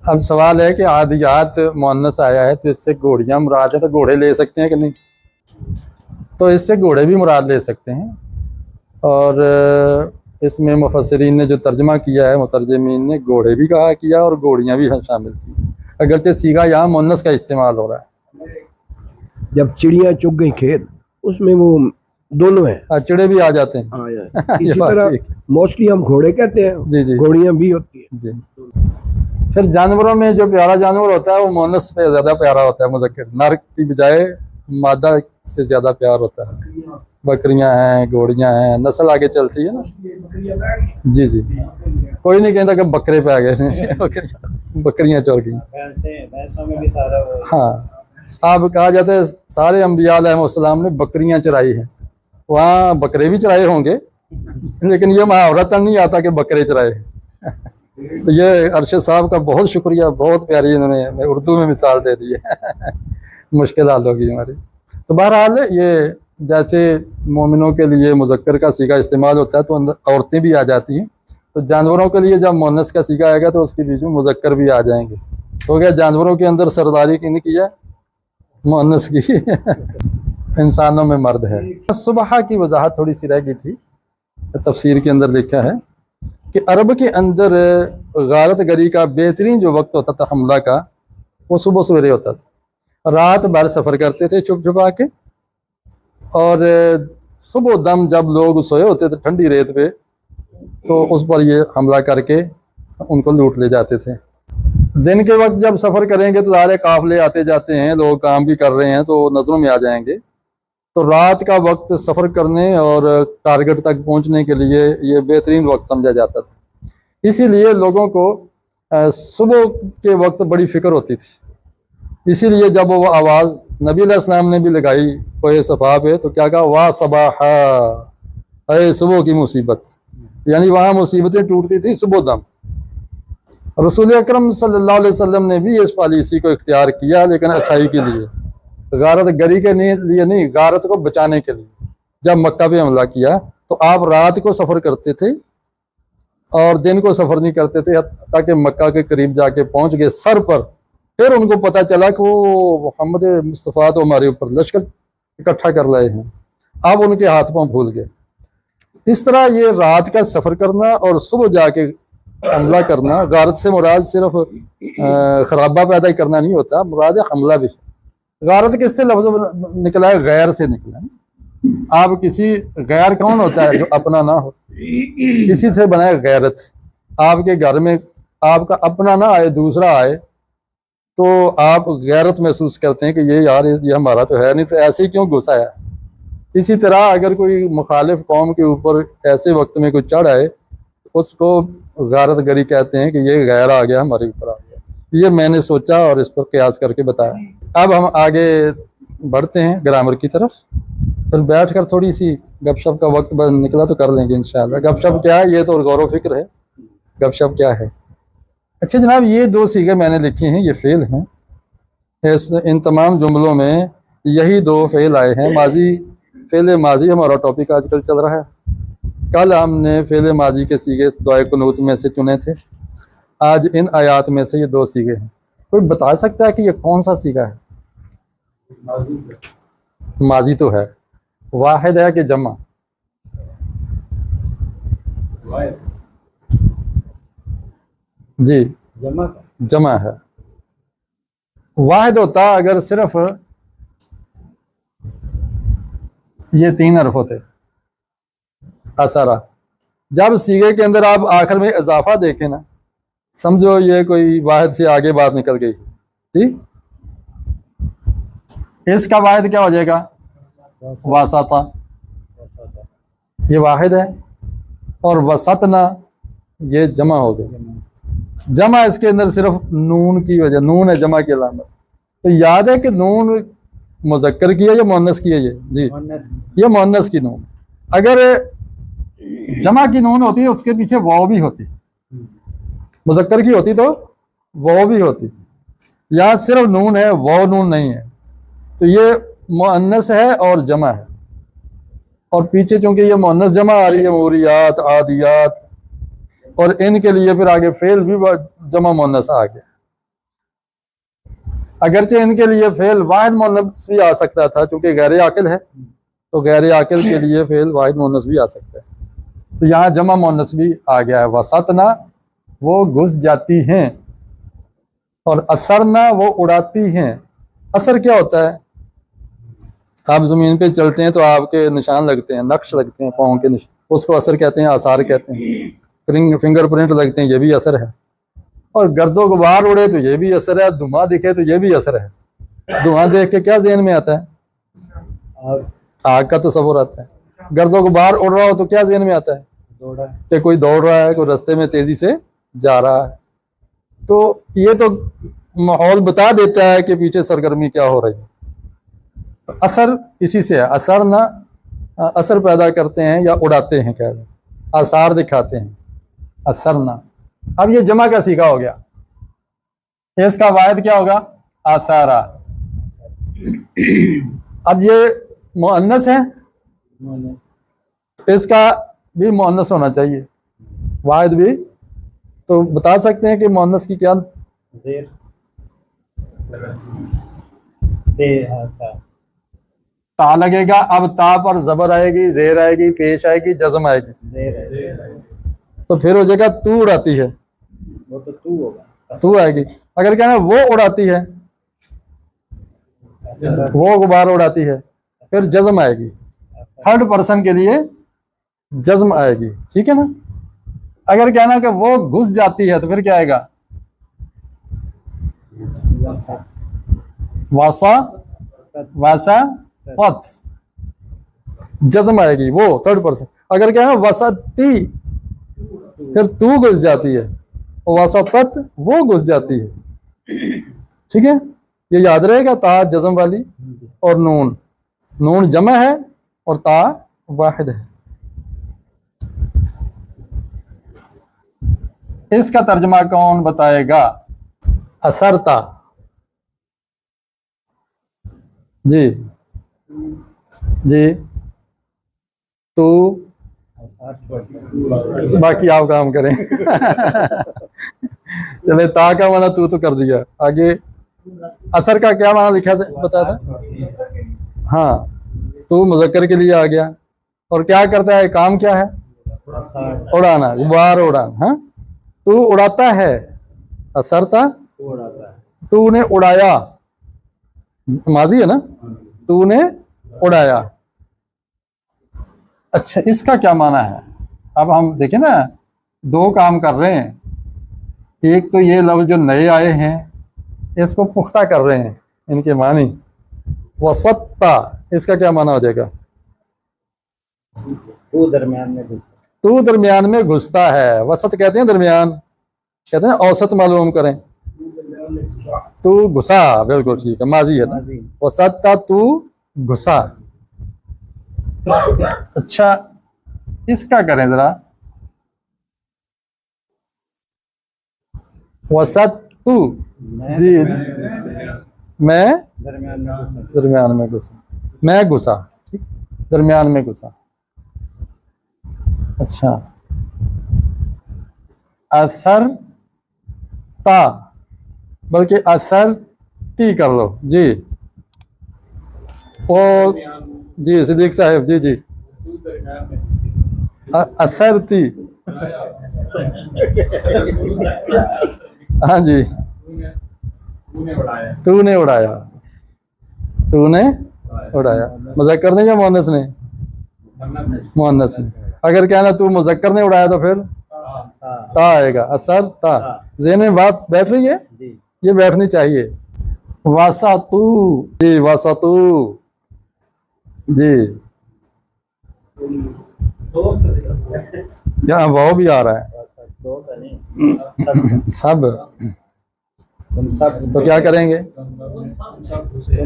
अब सवाल है कि आदियात मुअन्नस आया है तो इससे घोड़ियाँ मुराद है, तो घोड़े ले सकते हैं कि नहीं? तो इससे घोड़े भी मुराद ले सकते हैं। और इसमें मुफस्सिरीन ने जो तर्जमा किया है, मुतरजमीन ने घोड़े भी कहा किया और घोड़ियाँ भी शामिल की, अगरचे सीगा यहाँ मुअन्नस का इस्तेमाल हो रहा है। जब चिड़िया चुग गई खेत, उसमें वो दोनों हैं, चिड़े भी आ जाते हैं। इसी तरह मोस्टली हम घोड़े कहते हैं, जी जी, घोड़ियाँ भी होती हैं जी। फिर जानवरों में जो प्यारा जानवर होता है वो मुअन्नस पे ज़्यादा प्यारा होता है, मुज़क्कर। नर की बजाय मादा से ज़्यादा प्यार होता है। बकरियां हैं, घोड़ियां हैं, नस्ल आगे चलती है ना। जी जी, कोई नहीं कहता कि बकरे पे आ गए बकरियां चल गई। हाँ, अब कहा जाता है सारे अम्बिया अलैहिमुस्सलाम ने बकरियां चराई हैं, वहाँ बकरे भी चराए होंगे, लेकिन ये मुहावरा नहीं आता कि बकरे चराए। तो ये अरशद साहब का बहुत शुक्रिया, बहुत प्यारी इन्होंने उर्दू में मिसाल दे दी है मुश्किल हाल होगी हमारी। तो बहरहाल ये जैसे मोमिनों के लिए मुज़क्कर का सीगा इस्तेमाल होता है तो अंदर औरतें भी आ जाती हैं, तो जानवरों के लिए जब मुअन्नस का सीगा आएगा तो उसके बीच में मुज़क्कर भी आ जाएंगे। तो क्या जानवरों के अंदर सरदारी किन की है? मुअन्नस की इंसानों में मर्द है। सुबह की वजाहत थोड़ी सी रह गई थी, तफसीर के अंदर लिखा है कि अरब के अंदर गारत गरी का बेहतरीन जो वक्त होता था हमला का, वो सुबह सवेरे होता था। रात भर सफ़र करते थे छुप छुपा के, और सुबह दम जब लोग सोए होते थे ठंडी रेत पे, तो उस पर ये हमला करके उनको लूट ले जाते थे। दिन के वक्त जब सफ़र करेंगे तो सारे काफले आते जाते हैं, लोग काम भी कर रहे हैं तो नज़रों में आ जाएंगे। तो रात का वक्त सफ़र करने और टारगेट तक पहुंचने के लिए ये बेहतरीन वक्त समझा जाता था। इसीलिए लोगों को सुबह के वक्त बड़ी फ़िक्र होती थी। इसीलिए जब वो आवाज़ नबी अलैहिस्सलाम ने भी लगाई कोई सफ़ा पे, तो क्या कहा? वाह सबाहा, अरे सुबह की मुसीबत, यानी वहाँ मुसीबतें टूटती थी सुबह दम। रसूल अकरम सल्लल्लाहु अलैहि वसल्लम ने भी इस पॉलिसी को इख्तियार किया, लेकिन अच्छाई के लिए, गारत गरी के लिए नहीं, गारत को बचाने के लिए। जब मक्का पे हमला किया तो आप रात को सफ़र करते थे और दिन को सफ़र नहीं करते थे, ताकि मक्का के करीब जाके पहुंच गए सर पर, फिर उनको पता चला कि वो मोहम्मद मुस्तफ़ा तो हमारे ऊपर लश्कर इकट्ठा कर रहे हैं। अब उनके हाथ पांव भूल गए। इस तरह ये रात का सफ़र करना और सुबह जाके हमला करना, गारत से मुराद सिर्फ खराबा पैदा करना नहीं होता, मुराद हमला भी। गारत किससे लफ्ज़ निकला है? गैर से निकला है। आप किसी गैर कौन होता है? जो अपना ना हो, इसी से बना है गैरत। आपके घर में आपका अपना ना आए, दूसरा आए, तो आप गैरत महसूस करते हैं कि ये यार ये हमारा तो है नहीं, तो ऐसे ही क्यों घुसा है। इसी तरह अगर कोई मुखालिफ कौम के ऊपर ऐसे वक्त में कोई चढ़ आए, उसको गारत गरी कहते हैं कि ये गैर आ गया, हमारे ऊपर आ गया। ये मैंने सोचा और इस पर कयास करके बताया। अब हम आगे बढ़ते हैं ग्रामर की तरफ, फिर बैठ कर थोड़ी सी गपशप का वक्त निकला तो कर लेंगे इंशाल्लाह। गपशप क्या है? ये तो गौर फिक्र है, गपशप क्या है। अच्छा जनाब, ये दो सीगे मैंने लिखे हैं, ये फ़ेल हैं। इन तमाम जुमलों में यही दो फ़ेल आए हैं। माजी, फ़ेल माजी हमारा टॉपिक आजकल चल रहा है। कल हमने फ़ेल माजी के सीगे दुआए कुनूत में से चुने थे, आज इन आयात में से ये दो सीगे हैं। कोई बता सकता है कि ये कौन सा सीगा है? माजी तो है, वाहिद है कि जमा? जी, जमा है। वाहिद होता अगर सिर्फ ये तीन हर्फ होते, अतरा। जब सीगे के अंदर आप आखिर में इजाफा देखें ना, समझो ये कोई वाहिद से आगे बात निकल गई। ठीक, इसका वाहिद क्या हो जाएगा? वासता, ये वाहिद है। और वसतना ये जमा हो गया। जमा इसके अंदर सिर्फ नून की वजह, नून है जमा की अलामत। तो याद है कि नून मुज़क्कर की है या मुअन्नस की है? ये जी, ये मुअन्नस की नून। अगर जमा की नून होती है उसके पीछे वाव भी होती, मुज़क्कर की होती तो वाव भी होती। यहाँ सिर्फ नून है, वाव नून नहीं है, तो ये मुअन्नस है और जमा है। और पीछे चूंकि ये मुअन्नस जमा आ रही है, मूरियात, आदियात, और इनके लिए फिर आगे फेल भी जमा मुअन्नस आ गया। अगरचे इनके लिए फेल वाहिद मुअन्नस भी आ सकता था, क्योंकि गैर आकिल है, तो गैर आकिल के लिए फेल वाहिद मुअन्नस भी आ सकता है। तो यहाँ जमा मुअन्नस भी आ गया है। वसतना वो घुस जाती हैं, और असरना वो उड़ाती हैं। असर क्या होता है? आप ज़मीन पे चलते हैं तो आपके निशान लगते हैं, नक्श लगते हैं, पाँव के निशान, उसको असर कहते हैं, आसार कहते हैं। फिंगरप्रिंट लगते हैं, ये भी असर है। और गर्दो गुबार उड़े तो ये भी असर है, धुआं दिखे तो ये भी असर है। धुआं देख के क्या ज़हन में आता है? आग का तस्वुर आता है। गर्दो गुबार उड़ रहा हो तो क्या ज़हन में आता है? कि कोई दौड़ रहा है, कोई रास्ते में तेजी से जा रहा है। तो ये तो माहौल बता देता है कि पीछे सरगर्मी क्या हो रही है। तो असर इसी से है। असर ना असर पैदा करते हैं या उड़ाते हैं, कह रहे हैं, आसार दिखाते हैं, असर ना। अब ये जमा का सीखा हो गया, इसका वाहिद क्या होगा? आसारा। अब ये मुअन्नस है, इसका भी मुअन्नस होना चाहिए, वाहिद भी। तो बता सकते हैं कि मुअन्नस की क्या? ता लगेगा। अब ता पर जबर आएगी, जेर आएगी, पेश आएगी, जज्म आएगी, तो फिर हो जाएगा तू उड़ाती है, वो तो तू होगा। तू आएगी। अगर कहना वो उड़ाती है, वो गुबार उड़ाती है, फिर जज्म आएगी। थर्ड पर्सन के लिए जज्म आएगी, ठीक है ना। अगर कहना कि वो घुस जाती है तो फिर क्या आएगा? वासा वासा पथ, जज्म आएगी, वो थर्ड पर्सन। अगर कहना वसती, फिर तू घुस जाती है, वसतत वो घुस जाती है, ठीक है। ये याद रहेगा, ता जज्म वाली और नून, नून जमा है और ता वाहिद है। इसका तर्जमा कौन बताएगा? असरता। जी जी, तू, बाकी आप काम करें। चले, ता का माना तू तो कर दिया, आगे असर का क्या माना लिखा था, बताया था? हाँ, तू मुजक्कर के लिए आ गया, और क्या करता है, काम क्या है? उड़ाना, गुबार उड़ाना। हाँ, तू उड़ाता है, असरता, तूने उड़ाया, माजी है ना, तूने उड़ाया। अच्छा, इसका क्या माना है? अब हम देखें ना, दो काम कर रहे हैं। एक तो ये लफ्ज जो नए आए हैं, इसको पुख्ता कर रहे हैं, इनके मानी। वसत्ता, इसका क्या माना हो जाएगा? तू दरमियान में घुसता, तू दरमियान में घुसता है। वसत कहते हैं दरमियान, कहते हैं औसत मालूम करें। तू घुसा, बिल्कुल ठीक है, माजी है ना। वसत्ता, तू घुसा। अच्छा, इसका करें जरा, वसत तू, जी, मैं दरमियान में घुसा, मैं घुसा, ठीक, दरमियान में घुसा। अच्छा, असर ता, बल्कि असर ती कर लो जी। ओ जी, सिद्दीक साहब, जी जी, असर ती, हाँ जी, तूने उड़ाया, तूने उड़ाया। मुज़क्कर ने या मुअन्नस ने? मुअन्नस ने। अगर कहना तू मुज़क्कर ने उड़ाया तो फिर ता आएगा, असर ता। ज़हन में बात बैठ रही है? ये बैठनी चाहिए। वासा तू, जी, वासा तू, जी, यहाँ वाव भी आ रहा है, सब। तो क्या करेंगे? तुम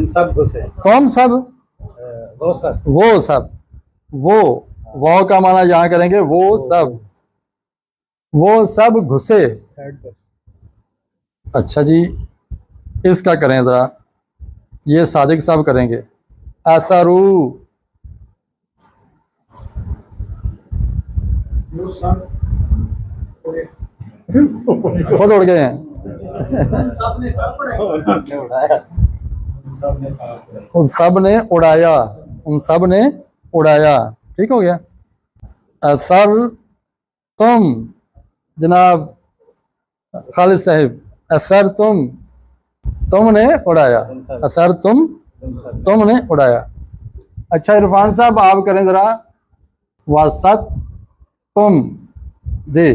सब घुसे, कौन सब? वो सब, वो सब, वो वाव का माना यहाँ करेंगे, वो सब, वो सब घुसे। अच्छा जी, इसका करें जरा, ये सादिक साहब करेंगे। असरू, खुद उड़ गए हैं। उन सब ने उड़ाया, उन सब ने उड़ाया। ठीक हो गया। असर तुम जनाब खालिद साहिब, असर तुमने उड़ाया, असर तुमने उड़ाया। अच्छा इरफान साहब आप करें जरा वसत तुम जी,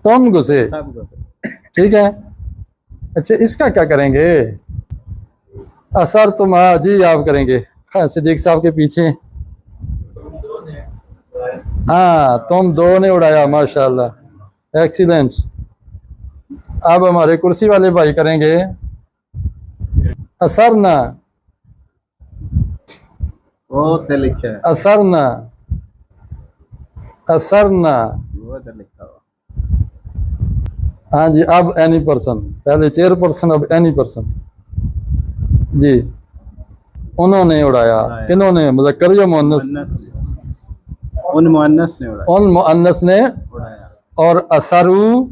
तुम घुसे। ठीक है। अच्छा इसका क्या करेंगे? असर तुम, हाँ जी आप करेंगे सिद्दीक साहब के पीछे। हाँ तुम दो ने उड़ाया, माशाल्लाह, एक्सीलेंट। अब हमारे कुर्सी वाले भाई करेंगे असरना, बहुत लिखा है, असरना, असरना। बहुत लिखा हुआ। हाँ जी अब एनी पर्सन, पहले चेयर पर्सन अब एनी पर्सन जी। उन्होंने उड़ाया, किन्होंने, मुज़क्कर या मुअन्नस? उन मुअन्नस ने उड़ाया, उन मुअन्नस ने उड़ाया। और असरू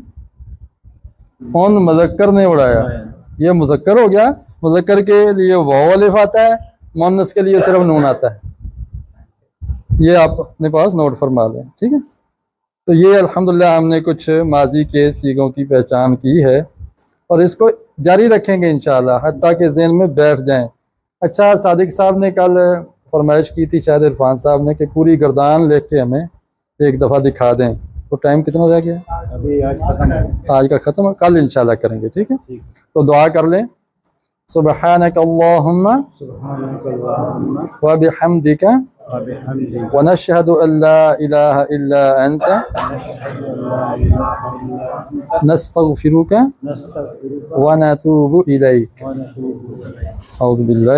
उन मुज़क्कर ने उड़ाया। ये मुज़क्कर हो गया, मुज़क्कर के लिए वाव अलिफ आता है, मुअन्नस के लिए सिर्फ नून आता है। ये आप अपने पास नोट फरमा लें। ठीक है। तो ये अल्हम्दुलिल्लाह हमने कुछ माजी के सीगों की पहचान की है और इसको जारी रखेंगे इंशाअल्लाह हत्ता के ज़हन में बैठ जाएं। अच्छा सादिक साहब ने कल फरमाइश की थी, शायद इरफान साहब ने, कि पूरी गर्दान लेके हमें एक दफ़ा दिखा दें। तो टाइम कितना रह गया? अभी आज खत्म है, आज का ख़त्म, कल इंशाल्लाह करेंगे। ठीक है। तो दुआ कर लें, सुब्हानक अल्लाहुम्मा व बिहम्दिका व नशहदु अल्ला इलाहा इल्ला अंता नस्तगफिरुका व नतूबु इलैक। औज़ु बिल्लाहि।